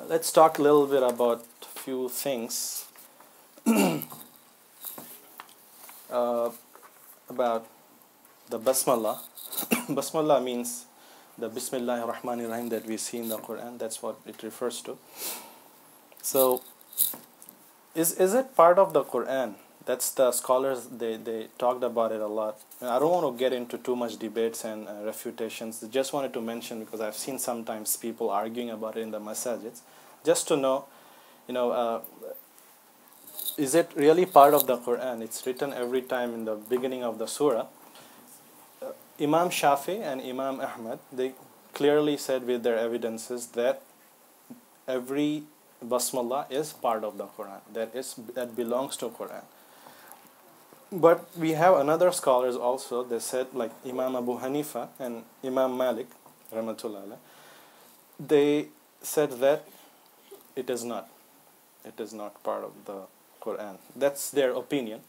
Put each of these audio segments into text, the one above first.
let's talk a little bit about a few things about the Basmallah. Basmallah means the Bismillahir Rahmanir Rahim that we see in the Quran. That's what it refers to. So, is it part of the Quran? That's the scholars, they talked about it a lot. I don't want to get into too much debates and refutations. I just wanted to mention, because I've seen sometimes people arguing about it in the masajids, just to know, is it really part of the Quran? It's written every time in the beginning of the surah. Imam Shafi and Imam Ahmad, they clearly said with their evidences that every Basmallah is part of the Quran. That belongs to Quran. But we have another scholars also, they said, like Imam Abu Hanifa and Imam Malik, rahmatullah alayh, they said that it is not. It is not part of the Quran. That's their opinion.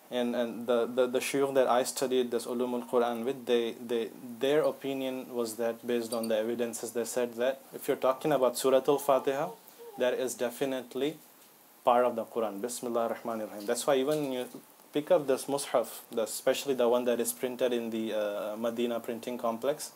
And the shuyukh that I studied this Uloom AlQur'an with, their opinion was that based on the evidences, they said that if you're talking about Surah Al-Fatiha, that is definitely part of the Quran. Bismillah ar-Rahman ar-Rahim. That's why even when you pick up this mushaf, especially the one that is printed in the Medina printing complex,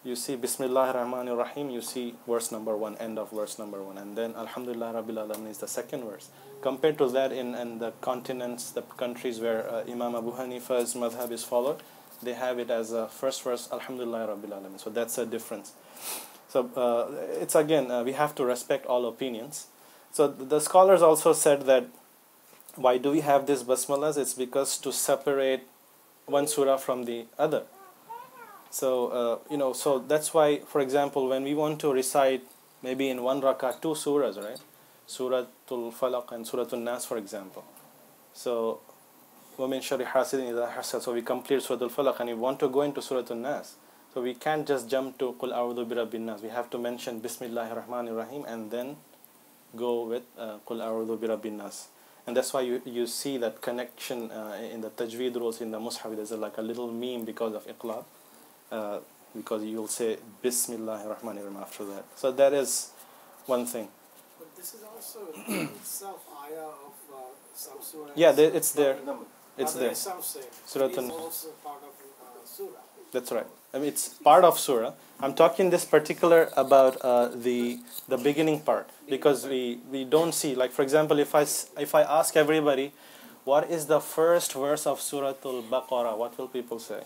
you see Bismillah ar-Rahman ar-Rahim, you see verse number 1, end of verse number 1, and then Alhamdulillah Rabbil Alamin is the second verse. Compared to that in the continents, the countries where Imam Abu Hanifa's madhab is followed, they have it as a first verse, Alhamdulillah Rabbil Alamin. So that's a difference. So it's again, we have to respect all opinions. So the scholars also said that why do we have these basmalas? It's because to separate one surah from the other. So so that's why, for example, when we want to recite maybe in one rakah 2 surahs, right? Surah Al-Falaq and Surah Al-Nas, for example. So وَمِن شَرِّ حَاسِدٍ إِذَا حَسَدَ. So we complete Surah Al-Falaq and we want to go into Surah Al-Nas. So we can't just jump to قُلْ أَعُوذُ بِرَبِّ النَّاسِ. We have to mention Bismillahir Rahmanir Rahim and then go with قُلْ أَعُوذُ بِرَبِّ النَّاسِ. And that's why you see that connection in the tajweed rules in the mushaf. There's like a little meme because of iqlab, because you'll say Bismillahir Rahmanir Rahim after that. So that is one thing. But this is also itself ayah of some surah. Yeah, it's there. It's there. Some say Surah it's also part of surah. That's right. I mean, it's part of surah. I'm talking this particular about the beginning part, because we don't see, like for example, if I ask everybody what is the first verse of Surah Al-Baqarah, what will people say?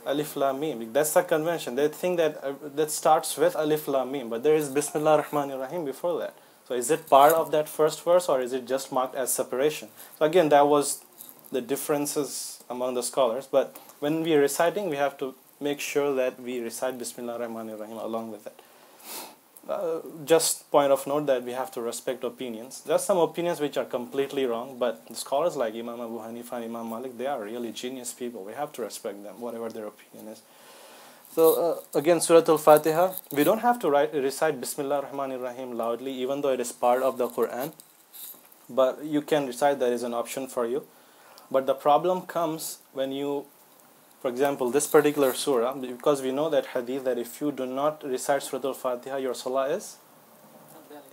Alif Lam Mim. That's the convention. They think that that starts with Alif Lam Mim, but there is Bismillah ar-Rahman ar-Rahim before that. So is it part of that first verse, or is it just marked as separation? So again, that was the differences among the scholars. But when we are reciting, we have to make sure that we recite Bismillah ar-Rahman ar-Rahim along with it. Just point of note that we have to respect opinions. There are some opinions which are completely wrong, but the scholars like Imam Abu Hanifa and Imam Malik, they are really genius people. We have to respect them, whatever their opinion is. So again, Surah Al-Fatiha, we don't have to recite Bismillah ar-Rahman ar-Rahim loudly, even though it is part of the Quran. But you can recite, that is an option for you. But the problem comes when you, for example, this particular surah, because we know that hadith that if you do not recite Surah Al-Fatiha, your salah is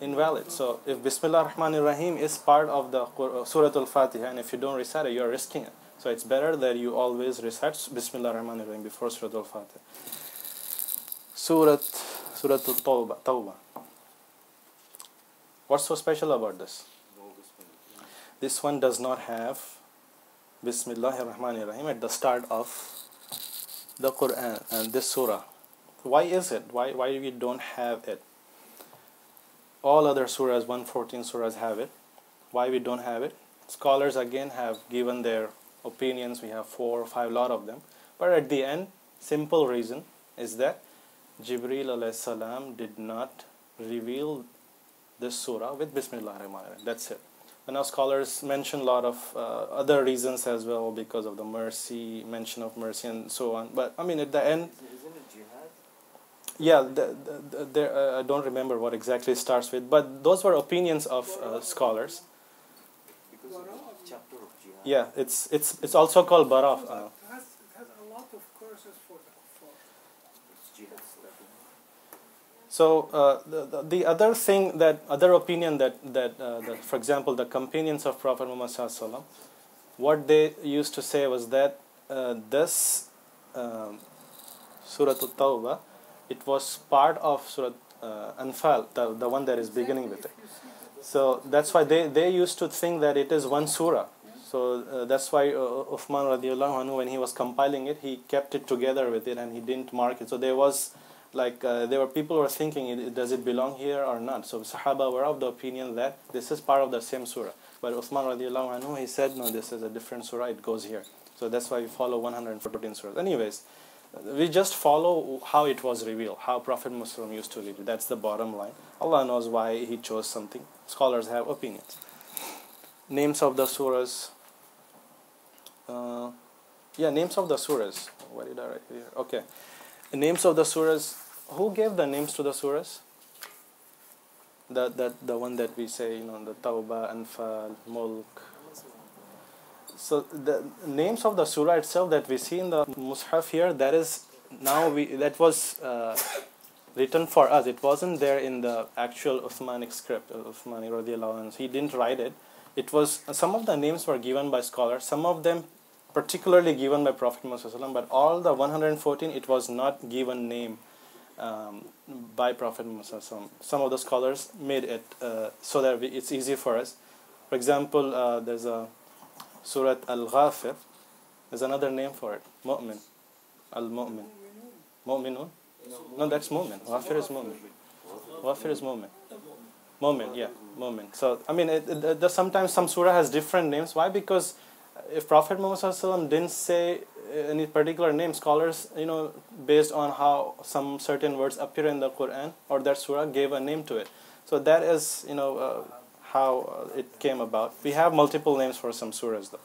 invalid. So if Bismillah ar-Rahman ar-Rahim is part of the Surah Al-Fatiha, and if you don't recite it, you are risking it. So it's better that you always recite Bismillah ar-Rahman ar-Rahim before Surah Al-Fatiha. Surah Al-Tawbah. What's so special about this? This one does not have Bismillahir Rahmanir Rahim at the start of the Quran and this surah. Why is it? Why we don't have it? All other surahs, 114 surahs have it. Why we don't have it? Scholars again have given their opinions. We have 4 or 5 lot of them. But at the end, simple reason is that Jibreel alayhi salam did not reveal this surah with Bismillah ar-Rahman ar-Rahim. That's it. And now scholars mention a lot of other reasons as well, because of the mercy, mention of mercy and so on. But I mean, at the end, isn't it jihad? Yeah, I don't remember what exactly it starts with, but those were opinions of scholars. Because of the chapter of jihad. Yeah, it's also called Baraf. It has a lot of courses for It's jihad. So the other thing, that other opinion that for example, the companions of Prophet Muhammad Sallallahu Alaihi Wasallam, what they used to say was that this Surah At-Tawbah, it was part of Surah Anfal, the one that is beginning with it. So that's why they used to think that it is one surah. So that's why Uthman radiallahu anhu, when he was compiling it, he kept it together with it and he didn't mark it. So there was like there were people who were thinking, does it belong here or not? So Sahaba were of the opinion that this is part of the same surah. But Uthman radiallahu anhu, he said, no, this is a different surah, it goes here. So that's why we follow 114 surahs. Anyways, we just follow how it was revealed, how Prophet Muhammad used to read it. That's the bottom line. Allah knows why he chose something. Scholars have opinions. Names of the surahs. Names of the surahs. What did I write here? Okay. The names of the surahs. Who gave the names to the surahs? The one that we say, the Tawbah, Anfal, Mulk. So the names of the surah itself that we see in the Mus'haf here, that was written for us. It wasn't there in the actual Uthmanic script, Uthmani radiallahu anhu. He didn't write it. It was, some of the names were given by scholars, some of them particularly given by Prophet Muhammad, but all the 114, it was not given name by Prophet Muhammad. Some of the scholars made it so that it's easy for us. For example, there's a Surah Al-Ghafir. There's another name for it. Mu'min. Al-Mu'min. Mu'minun? No, that's Mu'min. Ghafir is Mu'min. Ghafir is Mu'min. Mu'min, yeah. Mu'min. So, I mean, sometimes some surah has different names. Why? Because if Prophet Muhammad didn't say any particular name, scholars, based on how some certain words appear in the Qur'an or that surah, gave a name to it. So that is, how it came about. We have multiple names for some surahs though.